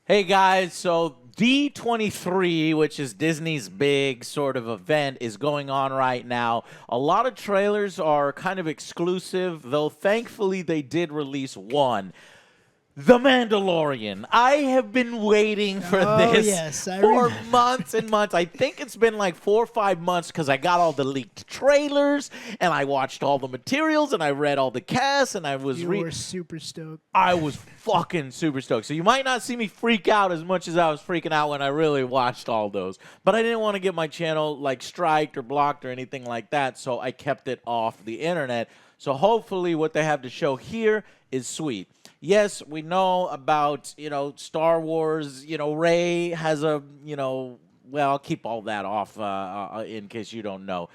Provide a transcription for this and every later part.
Hey guys, so D23, which is Disney's big sort of event, is going on right now. A lot of trailers are kind of exclusive, though thankfully they did release one. The Mandalorian. I have been waiting for this for months and months. I think it's been like 4 or 5 months because I got all the leaked trailers and I watched all the materials and I read all the casts and I was You were super stoked. I was fucking super stoked. So you might not see me freak out as much as I was freaking out when I really watched all those. But I didn't want to get my channel like striked or blocked or anything like that, so I kept it off the internet. So hopefully what they have to show here is sweet. Yes, we know about, Star Wars, Rey has a, well, I'll keep all that off in case you don't know.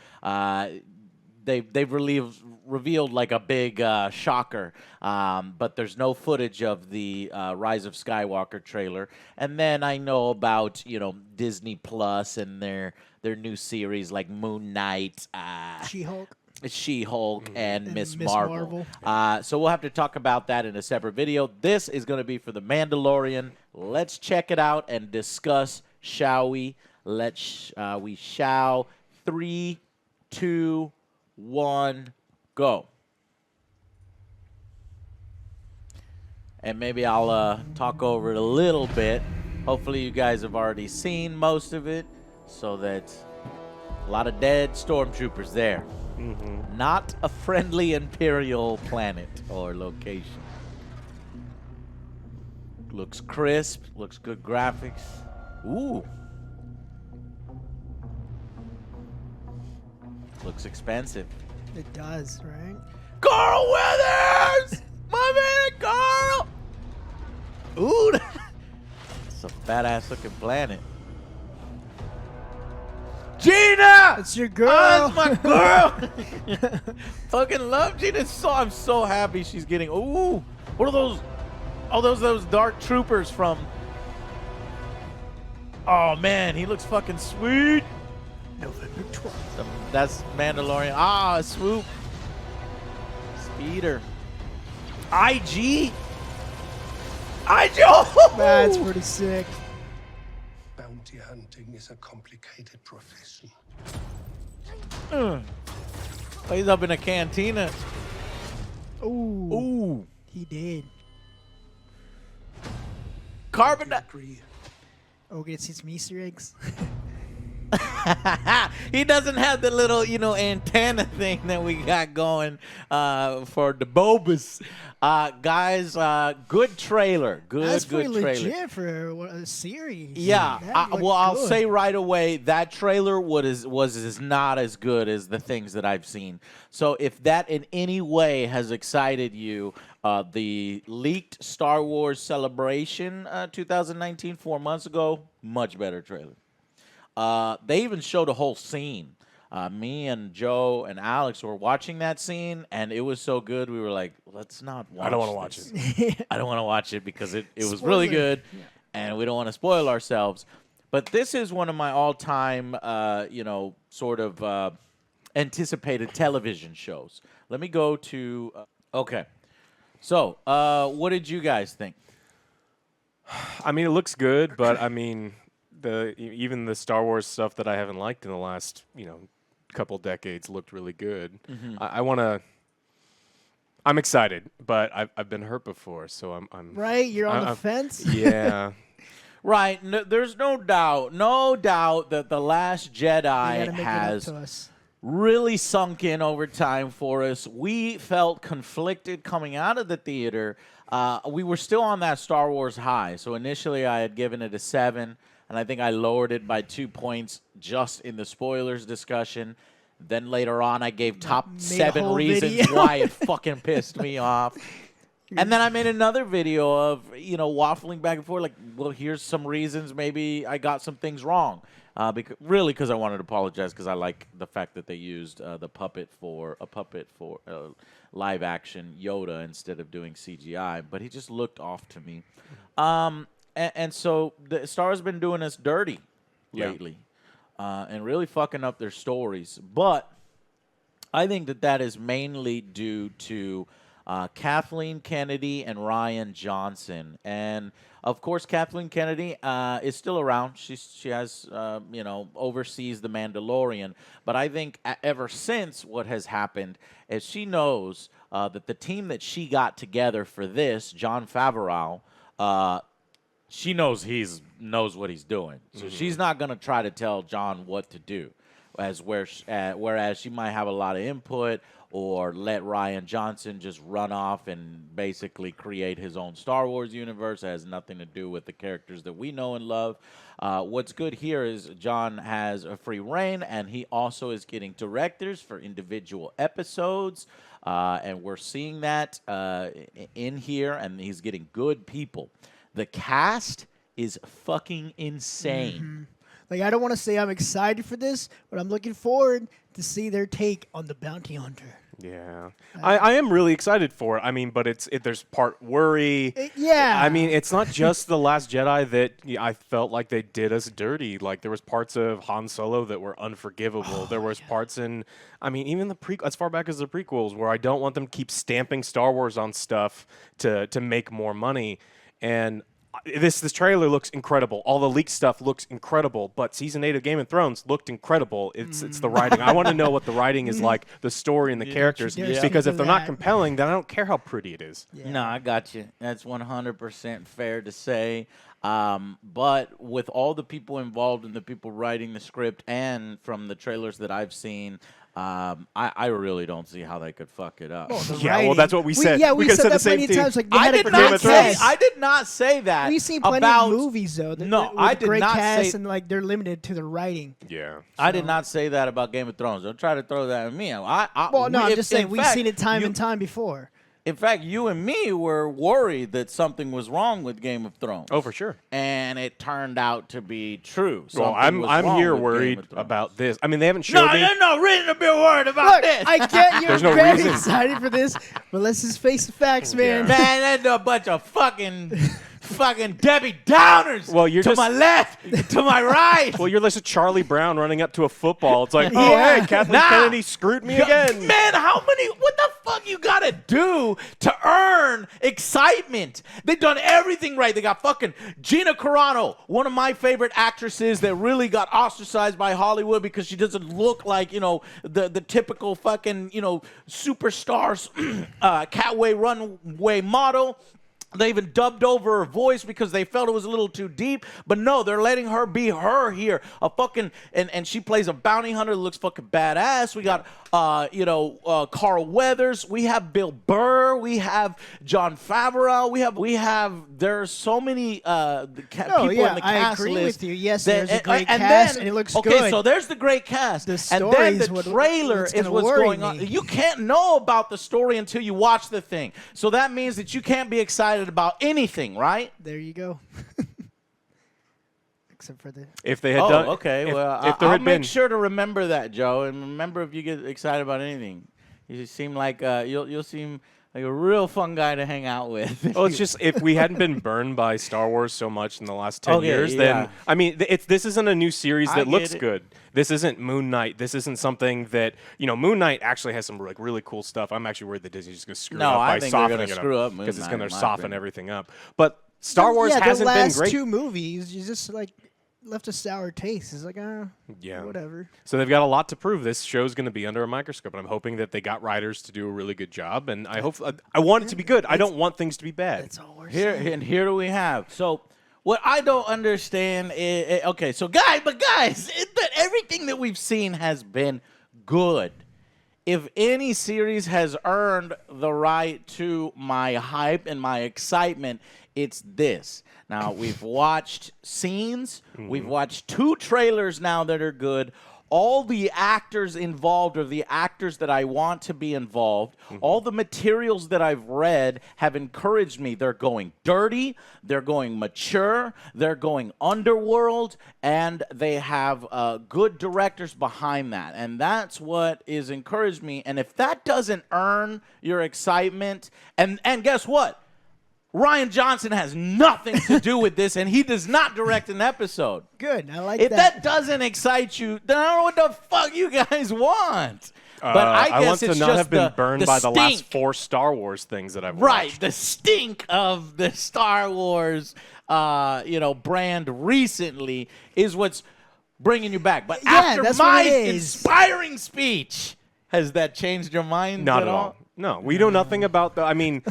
They've revealed like a big shocker, but there's no footage of the Rise of Skywalker trailer. And then I know about, Disney Plus and their new series like Moon Knight. She-Hulk and Miss Marvel. So we'll have to talk about that in a separate video. This is going to be for The Mandalorian. Let's check it out and discuss, shall we? We shall. 3, 2, 1, go. And maybe I'll talk over it a little bit. Hopefully you guys have already seen most of it, so that a lot of dead stormtroopers there. Mm-hmm. Not a friendly Imperial planet or location. Looks crisp. Looks good graphics. Ooh. Looks expensive. It does, right? Carl Weathers! My man, Carl! Ooh. It's a badass looking planet. Gina! It's your girl. Oh, that's my girl. Fucking love Gina. I'm so happy she's getting. Ooh, what are those? Oh, those dark troopers from. Oh man, he looks fucking sweet. November 12th. That's Mandalorian. Ah, swoop. Speeder. IG. Oh! That's pretty sick. Bounty hunting is a complicated profession. Oh, he's up in a cantina. Ooh. Ooh. He did. Carbon. Oh, get to see some Easter eggs. He doesn't have the little, antenna thing that we got going for the Bobas. Guys, good trailer. That's good pretty trailer. legit for a series. Yeah. I'll say right away, that trailer was not as good as the things that I've seen. So if that in any way has excited you, the leaked Star Wars Celebration 2019, 4 months ago, much better trailer. They even showed a whole scene. Me and Joe and Alex were watching that scene, and it was so good. We were like, let's not watch it. I don't want to watch it. I don't want to watch it because it was really good, and we don't want to spoil ourselves. But this is one of my all-time, sort of anticipated television shows. Let me go to... okay. So, what did you guys think? I mean, it looks good, but I mean... even the Star Wars stuff that I haven't liked in the last, couple decades looked really good. Mm-hmm. I'm excited, but I've been hurt before, so I'm right. You're on the fence. Yeah. Right. No, there's no doubt that The Last Jedi has really sunk in over time for us. We felt conflicted coming out of the theater. We were still on that Star Wars high, so initially I had given it a 7. And I think I lowered it by 2 points just in the spoilers discussion. Then later on, I gave top 7 reasons why it fucking pissed me off. And then I made another video of, waffling back and forth. Like, well, here's some reasons maybe I got some things wrong. Because I wanted to apologize because I like the fact that they used the puppet for live action Yoda instead of doing CGI. But he just looked off to me. And so the Star Wars has been doing us dirty lately and really fucking up their stories. But I think that is mainly due to Kathleen Kennedy and Rian Johnson. And of course, Kathleen Kennedy is still around. She has, oversees the Mandalorian. But I think ever since what has happened is she knows that the team that she got together for this, Jon Favreau, she knows knows what he's doing. So she's not going to try to tell John what to do, whereas she might have a lot of input or let Rian Johnson just run off and basically create his own Star Wars universe. It has nothing to do with the characters that we know and love. What's good here is John has a free reign, and he also is getting directors for individual episodes, and we're seeing that in here, and he's getting good people. The cast is fucking insane. Like, I don't want to say I'm excited for this, but I'm looking forward to see their take on the bounty hunter. Yeah, I am really excited for it. I mean, but there's part worry. Yeah. I mean, it's not just The Last Jedi that I felt like they did us dirty. Like, there was parts of Han Solo that were unforgivable. There was parts in, I mean, even as far back as the prequels, where I don't want them to keep stamping Star Wars on stuff to make more money. And this trailer looks incredible. All the leaked stuff looks incredible, but season 8 of Game of Thrones looked incredible. It's the writing. I want to know what the writing is like, the story and the characters, because if they're not compelling, then I don't care how pretty it is. Yeah. No, I got you. That's 100% fair to say. But with all the people involved and the people writing the script, and from the trailers that I've seen, I really don't see how they could fuck it up. Well, that's what we said. We said that many times. Like, I did not say that. We've seen plenty of movies, though. I did great not cast say, and like they're limited to the writing. Yeah, I did not say that about Game of Thrones. Don't try to throw that at me. I'm just saying we've seen it time and time before. In fact, you and me were worried that something was wrong with Game of Thrones. Oh, for sure. And it turned out to be true. Well, I'm here worried about this. I mean, they haven't showed me. There's no reason to be worried about this. I get you're no very reason. excited for this, but let's just face the facts, man. Man, that's a bunch of fucking Debbie Downers. Well, you're to my left, to my right. Well, you're listening to Charlie Brown running up to a football. It's like, hey, Kathleen Kennedy screwed me again. Man, what the fuck you gotta do to earn excitement? They've done everything right. They got fucking Gina Carano, one of my favorite actresses that really got ostracized by Hollywood because she doesn't look like, the typical fucking, superstars, catway runway model. They even dubbed over her voice because they felt it was a little too deep. But no, they're letting her be her here. And she plays a bounty hunter that looks fucking badass. We got, Carl Weathers. We have Bill Burr. We have Jon Favreau. There's so many people in the cast I agree list. with you. Yes, there's a great cast, and it looks good. Okay, so there's the great cast. The and then the story's trailer is what's going on. You can't know about the story until you watch the thing. So that means that you can't be excited about anything, right? There you go. Except for the. If they had done. Okay. I'll make sure to remember that, Joe, and remember if you get excited about anything. You seem like you'll seem like a real fun guy to hang out with. Oh, it's just if we hadn't been burned by Star Wars so much in the last 10 years, then I mean, this isn't a new series that looks good. This isn't Moon Knight. This isn't something that Moon Knight actually has some really cool stuff. I'm actually worried that Disney's just going to screw it up by softening it up because it's going to soften everything up. But Star Wars hasn't been great. The last 2 movies, you just left a sour taste. It's like, whatever. So they've got a lot to prove. This show's going to be under a microscope, and I'm hoping that they got writers to do a really good job. And I want it to be good. I don't want things to be bad. That's all we're saying. And here do we have. So what I don't understand is, guys, everything that we've seen has been good. If any series has earned the right to my hype and my excitement, it's this. Now, we've watched scenes. We've watched 2 trailers now that are good. All the actors involved are the actors that I want to be involved. All the materials that I've read have encouraged me. They're going dirty. They're going mature. They're going underworld. And they have good directors behind that. And that's what is encouraged me. And if that doesn't earn your excitement, and guess what? Rian Johnson has nothing to do with this, and he does not direct an episode. Good, I like that. If that doesn't excite you, then I don't know what the fuck you guys want. But I guess want it's to not just have been burned by the last stink. 4 Star Wars things that I've Right, watched. the stink of the Star Wars, brand recently is what's bringing you back. But Yeah, after that's my what it is. inspiring speech, has that changed your mind Not at at all. No, we know nothing about the. I mean,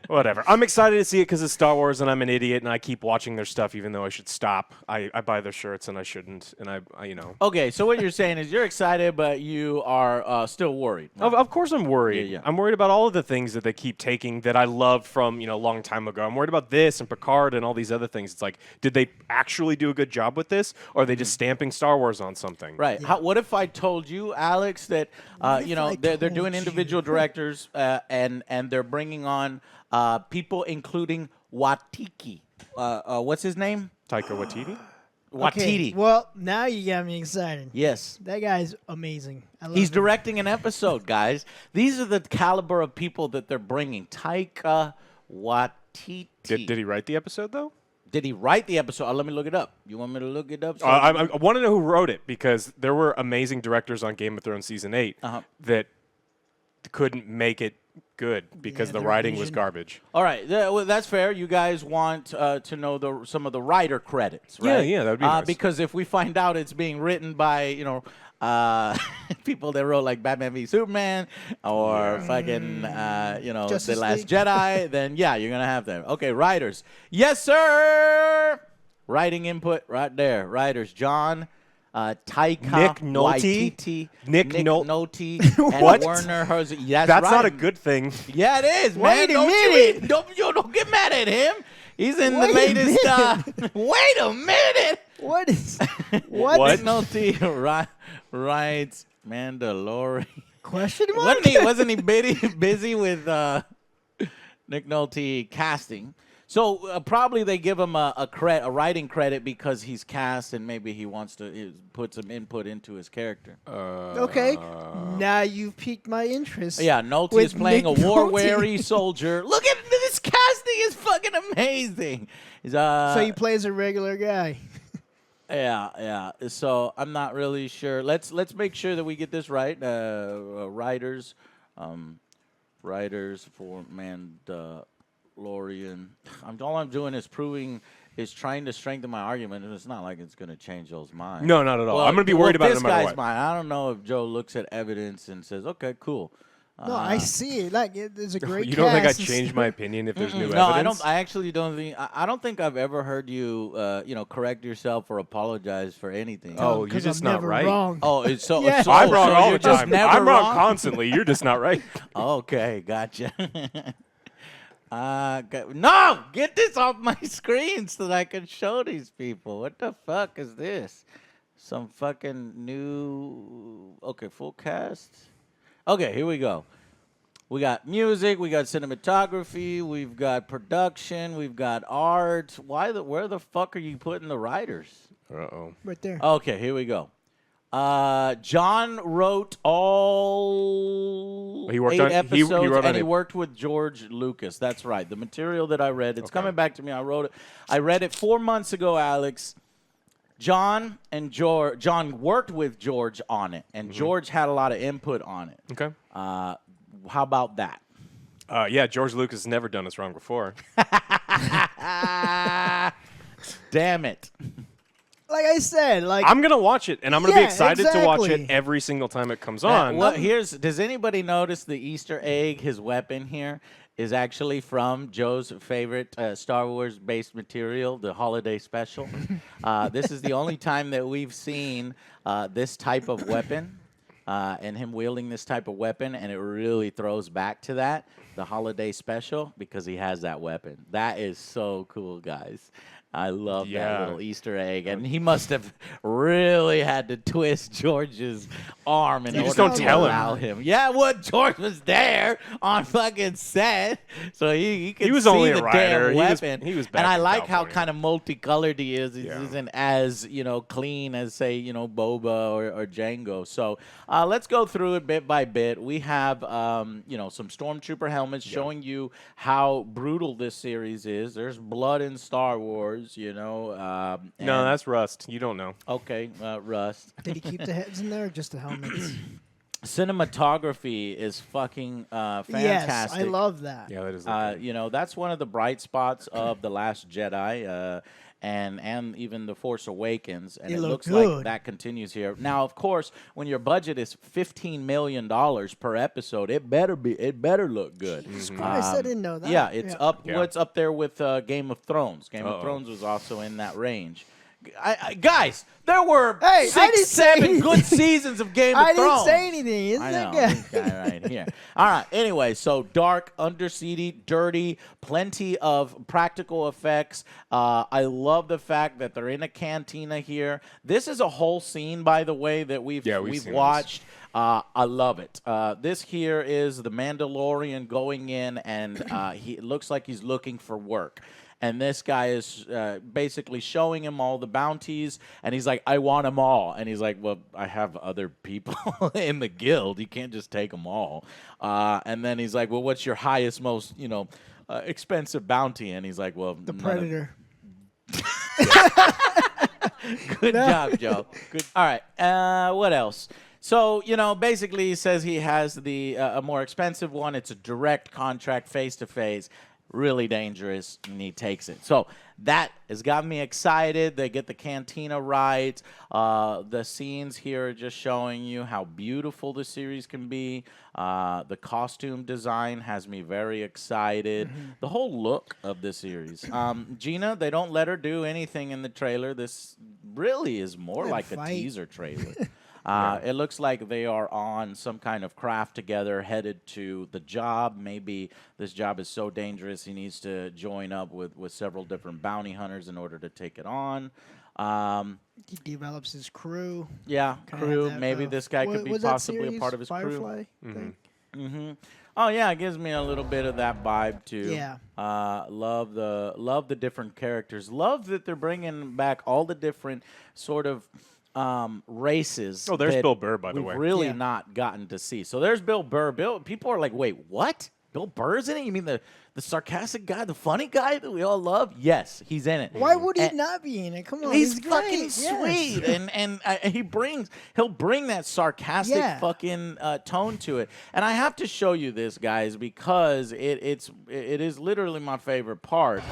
whatever. I'm excited to see it because it's Star Wars, and I'm an idiot, and I keep watching their stuff, even though I should stop. I buy their shirts, and I shouldn't, and I. Okay, so what you're saying is you're excited, but you are still worried. Of course I'm worried. Yeah. I'm worried about all of the things that they keep taking that I loved from, a long time ago. I'm worried about this and Picard and all these other things. It's like, did they actually do a good job with this, or are they just stamping Star Wars on something? Right. Yeah. What if I told you, Alex, that they're doing told individual directors and they're bringing on people including Watiki. What's his name? Taika Waititi? Okay, Watiti. well, now you got me excited. Yes. That guy's amazing. I love He's him. directing an episode, guys. These are the caliber of people that they're bringing. Taika Waititi. Did he write the episode, though? Did he write the episode? Let me look it up. You want me to look it up? I want to know who wrote it, because there were amazing directors on Game of Thrones Season 8 that couldn't make it good because Yeah, the they're writing was Asian. garbage. All right, well, that's fair. You guys want to know some of the writer credits, right? Yeah, that would be nice. Because if we find out it's being written by, people that wrote like Batman v Superman or fucking, Justice The Last League. Jedi, then yeah, you're gonna have them. Okay, writers. Yes, sir. Writing input right there. Writers: John. Taika Nick Nolte? Waititi, Nick Nolte, and What? Werner Herzog. That's That's not a right. good thing. Yeah, it is, man. Wait a Don't minute. don't get mad at him. He's in Wait the a latest. minute. Wait a minute. What is what? What? Nick Nolte writes Mandalorian. Question mark? Wasn't he busy with Nick Nolte casting? So probably they give him a writing credit because he's cast and maybe he wants to put some input into his character. Okay, now you've piqued my interest. Yeah, Nolte With is playing Nick a Nolte. war-weary soldier. Look at this casting is fucking amazing. He's, So he plays a regular guy. yeah. So I'm not really sure. Let's make sure that we get this right. Writers for Mandalorian. All I'm doing is trying to strengthen my argument, and it's not like it's going to change Joe's mind. No, not at all. I'm going to be worried about it no matter this what. guy's mind. I don't know if Joe looks at evidence and says, "Okay, cool." No, I see it. Like it's a great. You don't think I cast and change stuff. my opinion if there's new No, I evidence? don't. I actually don't think. I don't think I've ever heard you, correct yourself or apologize for anything. Oh, you're 'Cause just I'm not never right. Wrong. Oh, it's so. Yeah. so I'm wrong so all you're the just time. never I'm wrong wrong constantly. You're just not right. Okay, gotcha. No, get this off my screen so that I can show these people. What the fuck is this? Some fucking new. Okay, full cast. Okay, here we go. We got music, we got cinematography, we've got production, we've got art. Where the fuck are you putting the writers? Uh-oh. Right there. Okay, here we go. John wrote all He worked 8 on- he episodes, wrote on and he it. worked with George Lucas. That's right. The material that I read, it's coming back to me. I wrote it. I read it 4 months ago, Alex. John worked with George on it, and George had a lot of input on it. Okay. How about that? Yeah, George Lucas has never done us wrong before. Damn it. Like I said, I'm going to watch it, and I'm going to be Yeah, excited to watch it exactly. every single time it comes on. Does anybody notice the Easter egg, his weapon here, is actually from Joe's favorite Star Wars-based material, the holiday special. This is the only time that we've seen this type of weapon and him wielding this type of weapon, and it really throws back to that, the holiday special, because he has that weapon. That is so cool, guys. I love that little Easter egg, and he must have really had to twist George's arm in order just don't to tell him. allow him. Yeah, well, George was there on fucking set, so he could He was see only a the writer. damn He was- weapon. he was back and I in like how California. kind of multicolored he is. He Yeah. isn't as clean as say Boba or Django. So let's go through it bit by bit. We have some stormtrooper helmets showing you how brutal this series is. There's blood in Star Wars, No, and- that's Rust. You don't know. okay, Rust. Did he keep the heads in there or just the helmets? cinematography is fucking fantastic. Yes, I love that. Yeah, that is. You know, that's one of the bright spots of The Last Jedi. And even The Force Awakens, and it looks like that continues here. Now, of course, when your budget is $15 million per episode, it better look good. Jesus Christ, I didn't know that. Yeah, it's up. Yeah. Well, it's up there with Game of Thrones. Game of Thrones was also in that range. Guys, there were 6, 7 good seasons of Game of Thrones. I didn't say anything. Isn't I that know, good? this guy right here. All right. Anyway, so dark, underseedy, dirty, plenty of practical effects. I love the fact that they're in a cantina here. This is a whole scene, by the way, that we've watched. I love it. This here is the Mandalorian going in, and it looks like he's looking for work. And this guy is basically showing him all the bounties, and he's like, I want them all. And he's like, well, I have other people in the guild. You can't just take them all. And then he's like, well, what's your highest, most, expensive bounty? And he's like, well, the Predator. Good job, Joe. Good. All right. What else? So, basically he says he has a more expensive one. It's a direct contract, face-to-face. Really dangerous, and he takes it. So that has got me excited. They get the cantina right. The scenes here are just showing you how beautiful the series can be. The costume design has me very excited. The whole look of the series. Gina, they don't let her do anything in the trailer. This really is more like a teaser trailer. It looks like they are on some kind of craft together, headed to the job. Maybe this job is so dangerous he needs to join up with several different bounty hunters in order to take it on. He develops his crew. Yeah, crew. Maybe this guy could be possibly a part of his Firefly crew. Oh yeah, it gives me a little bit of that vibe too. Yeah. Love the different characters. Love that they're bringing back all the different sort of races. Oh, there's Bill Burr, by the way. We've really not gotten to see. So there's Bill Burr. People are like, wait, what? Bill Burr's in it? You mean the sarcastic guy, the funny guy that we all love? Yes, he's in it. Why would he not be in it? Come on, he's great. fucking sweet, and he'll bring that sarcastic fucking tone to it. And I have to show you this, guys, because it is literally my favorite part.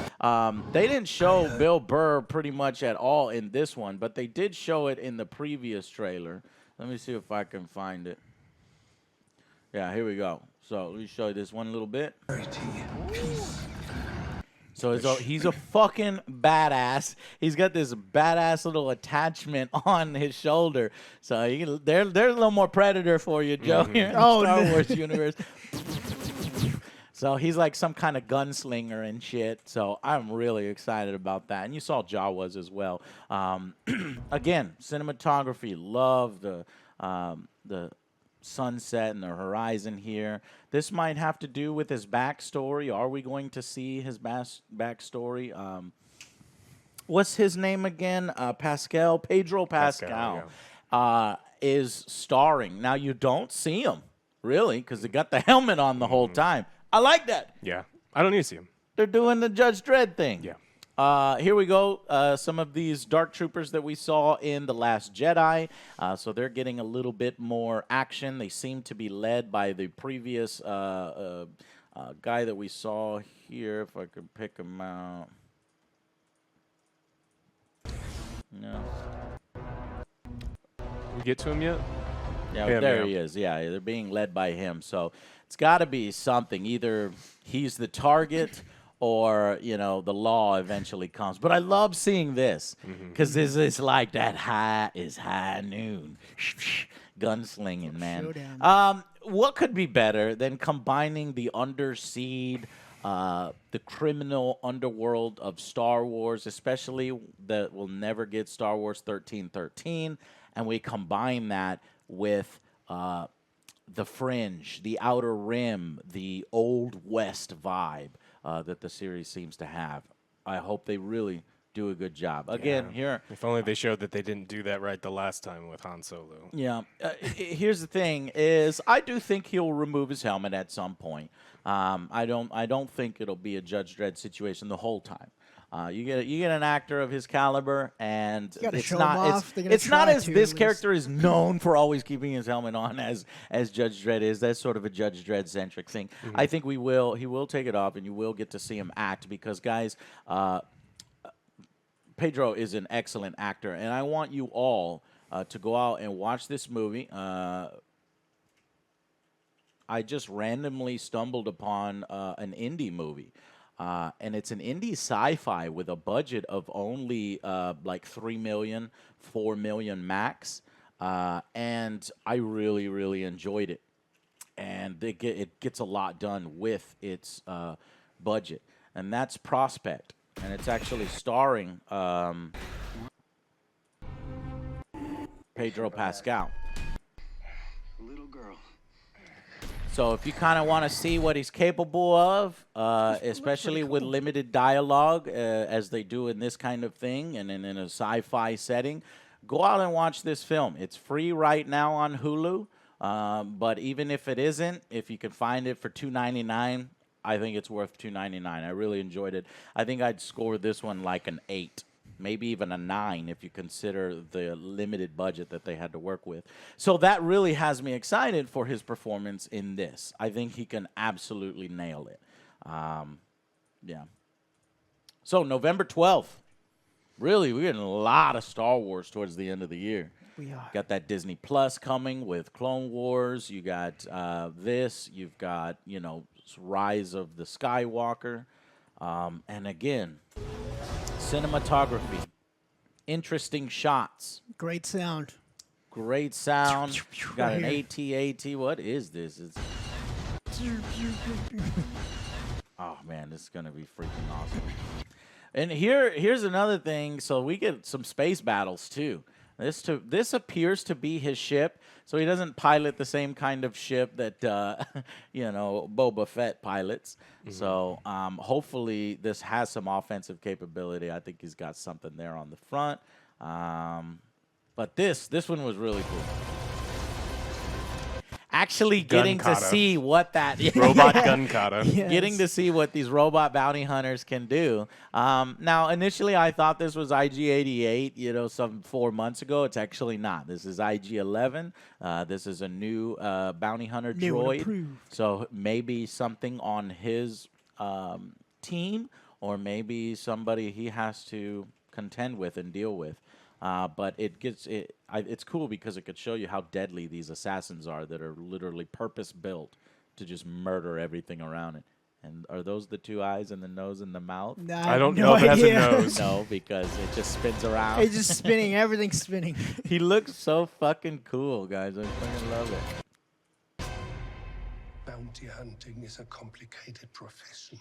They didn't show Bill Burr pretty much at all in this one, but they did show it in the previous trailer. Let me see if I can find it. Yeah, here we go. So let me show you this one little bit. So he's a fucking badass. He's got this badass little attachment on his shoulder. So there's a little more Predator for you, Joe, here in the Star Wars universe. So he's like some kind of gunslinger and shit. So I'm really excited about that. And you saw Jawas as well. Again, cinematography. Love the sunset and the horizon here. This might have to do with his backstory. Are we going to see his backstory? What's his name again? Pascal. Pedro Pascal is starring. Now, you don't see him, really, because they got the helmet on the whole time. I like that. Yeah. I don't need to see him. They're doing the Judge Dredd thing. Yeah. Here we go. Some of these dark troopers that we saw in The Last Jedi. So they're getting a little bit more action. They seem to be led by the previous guy that we saw here. If I could pick him out. No. We get to him yet? Yeah, there he is. Yeah, they're being led by him. So it's got to be something. Either he's the target or, the law eventually comes. But I love seeing this because this is like that high noon. Gunslinging, man. What could be better than combining the underseed, the criminal underworld of Star Wars, especially that will never get Star Wars 1313, and we combine that with the fringe, the outer rim, the old West vibe that the series seems to have. I hope they really do a good job. Again, here. If only they showed that they didn't do that right the last time with Han Solo. Yeah. Here's the thing: is I do think he'll remove his helmet at some point. I don't think it'll be a Judge Dredd situation the whole time. You get an actor of his caliber, and it's it's not as this character is known for always keeping his helmet on as Judge Dredd is. That's sort of a Judge Dredd centric thing. I think he will take it off, and you will get to see him act because, guys, Pedro is an excellent actor, and I want you all to go out and watch this movie. I just randomly stumbled upon an indie movie. And it's an indie sci-fi with a budget of only like $3 million, $4 million max. And I really, really enjoyed it. And it gets a lot done with its budget. And that's Prospect. And it's actually starring Pedro Pascal. Little girl. So if you kind of want to see what he's capable of, especially with limited dialogue, as they do in this kind of thing and in a sci-fi setting, go out and watch this film. It's free right now on Hulu, but even if it isn't, if you can find it for $2.99, I think it's worth $2.99. I really enjoyed it. I think I'd score this one like an 8. Maybe even a 9 if you consider the limited budget that they had to work with. So that really has me excited for his performance in this. I think he can absolutely nail it. Yeah. So November 12th. Really, we're getting a lot of Star Wars towards the end of the year. We are. Got that Disney Plus coming with Clone Wars. You got this. You've got, Rise of the Skywalker. And again, cinematography, interesting shots, Great sound. Got an AT-AT. What is this? Oh man, this is gonna be freaking awesome. And here's another thing. So we get some space battles too. This appears to be his ship, so he doesn't pilot the same kind of ship that Boba Fett pilots. So hopefully this has some offensive capability. I think he's got something there on the front. But this one was really cool. Actually getting to see what that robot gun kata. Yes. Getting to see what these robot bounty hunters can do. Now, initially, I thought this was IG-88, some 4 months ago. It's actually not. This is IG-11. This is a new bounty hunter droid. So maybe something on his team, or maybe somebody he has to contend with and deal with. But it's cool because it could show you how deadly these assassins are that are literally purpose-built to just murder everything around it. And are those the 2 eyes and the nose and the mouth? Nah, I don't know if it has a nose. No, because it just spins around. It's just spinning. Everything's spinning. He looks so fucking cool, guys. I fucking love it. Bounty hunting is a complicated profession.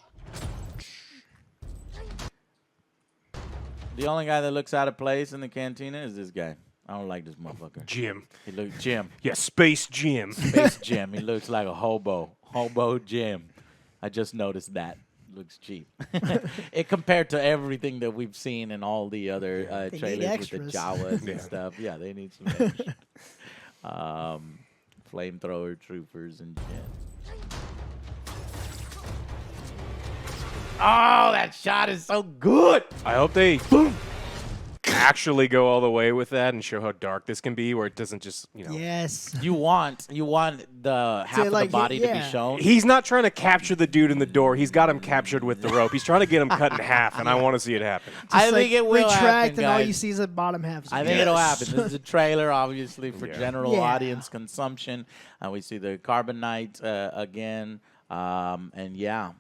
The only guy that looks out of place in the cantina is this guy. I don't like this motherfucker. Jim. He looks Jim. Yeah, Space Jim. Space Jim. He looks like a hobo. Hobo Jim. I just noticed that. Looks cheap. It compared to everything that we've seen in all the other trailers with the Jawas and stuff. Yeah, they need some extra. Flamethrower troopers and shit. Oh, that shot is so good. I hope they actually go all the way with that and show how dark this can be, where it doesn't just, Yes. You want the half of the body to be shown. He's not trying to capture the dude in the door. He's got him captured with the rope. He's trying to get him cut in half, and I want to see it happen. I think it will retract, happen, and all guys. you see is the bottom half. I think it'll happen. This is a trailer, obviously, for general audience consumption. We see the Carbonite again, and yeah.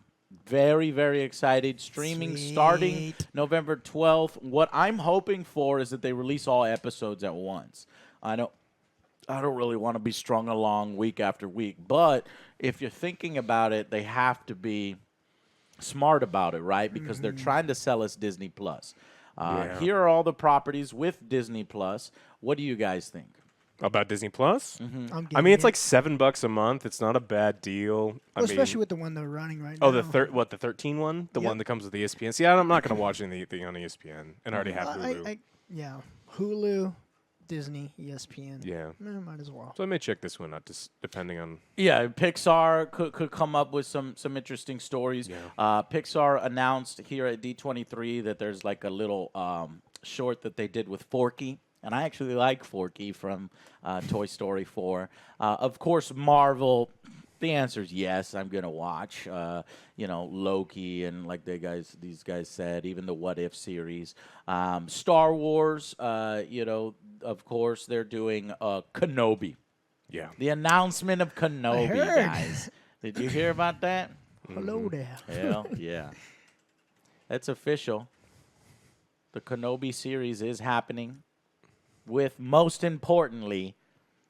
Very, very excited. Streaming starting November 12th. What I'm hoping for is that they release all episodes at once. I don't really want to be strung along week after week, but if you're thinking about it, they have to be smart about it, right? Because they're trying to sell us Disney Plus. Here are all the properties with Disney Plus. What do you guys think? About Disney Plus? Mm-hmm. I mean, it's like $7 a month. It's not a bad deal. Especially with the one they're running right now. Oh, the 13 one? The one that comes with ESPN. See, I'm not going to watch anything on ESPN and already have Hulu. Hulu, Disney, ESPN. Yeah. Might as well. So I may check this one out, just depending on. Yeah, Pixar could come up with some interesting stories. Yeah. Pixar announced here at D23 that there's like a little short that they did with Forky. And I actually like Forky from Toy Story 4. Of course, Marvel, the answer is yes. I'm going to watch, Loki and like these guys said, even the What If series. Star Wars, of course, they're doing Kenobi. Yeah. The announcement of Kenobi, I heard. guys. Did you hear about that? Hello there. Hell yeah. That's official. The Kenobi series is happening with, most importantly,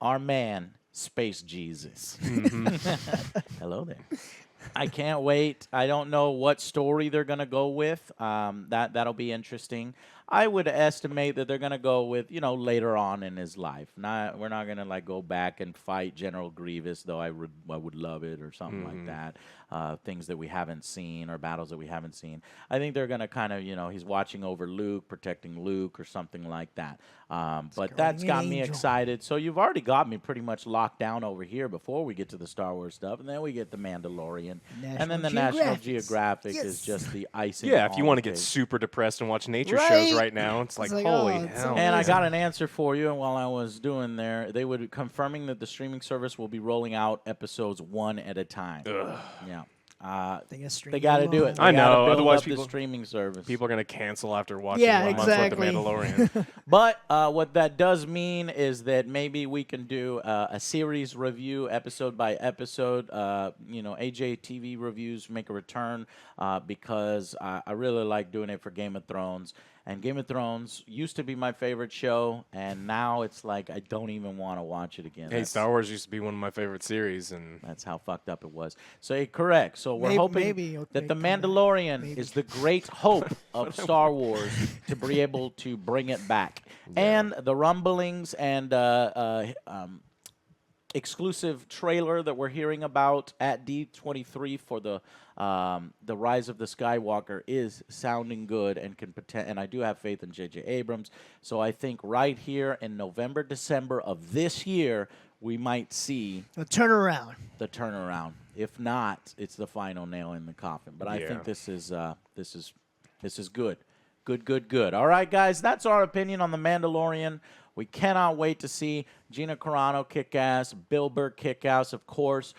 our man, Space Jesus. Hello there. I can't wait. I don't know what story they're going to go with. That'll be interesting. I would estimate that they're going to go with, later on in his life. We're not going to like go back and fight General Grievous, though I would love it or something like that. Things that we haven't seen or battles that we haven't seen. I think they're going to kind of, he's watching over Luke, protecting Luke or something like that. But that's got me excited. So you've already got me pretty much locked down over here before we get to the Star Wars stuff. And then we get the Mandalorian. And then the National Geographic is just the icing. Yeah, if you want to get cake. super depressed and watch nature shows right now, it's like holy hell. And I got an answer for you. And while I was doing there, they would confirming that the streaming service will be rolling out episodes one at a time. Ugh. Yeah. They got to do it. I know. Otherwise, Otherwise, the streaming service. people are going to cancel after watching 1 month exactly. with The Mandalorian. But what that does mean is that maybe we can do a series review episode by episode. AJ TV reviews make a return because I really like doing it for Game of Thrones. And Game of Thrones used to be my favorite show, and now it's like I don't even want to watch it again. Hey, Star Wars used to be one of my favorite series, and that's how fucked up it was. So correct. So we're hoping that the Mandalorian is the great hope of Star Wars to be able to bring it back. Yeah. And the rumblings and exclusive trailer that we're hearing about at D23 for the Rise of the Skywalker is sounding good and and I do have faith in J.J. Abrams. So I think right here in November, December of this year, we might see the turnaround. If not, it's the final nail in the coffin. But I think this is good. Good. All right, guys, that's our opinion on The Mandalorian. We cannot wait to see Gina Carano kick ass, Bill Burr kick ass, of course.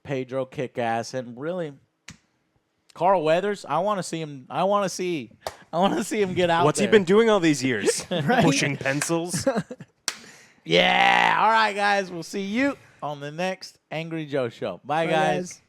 Pedro kick ass, and really, Carl Weathers. I want to see him. I want to see him get out. What's there. he been doing all these years? Pushing pencils. Yeah. All right, guys. We'll see you on the next Angry Joe Show. Bye, guys.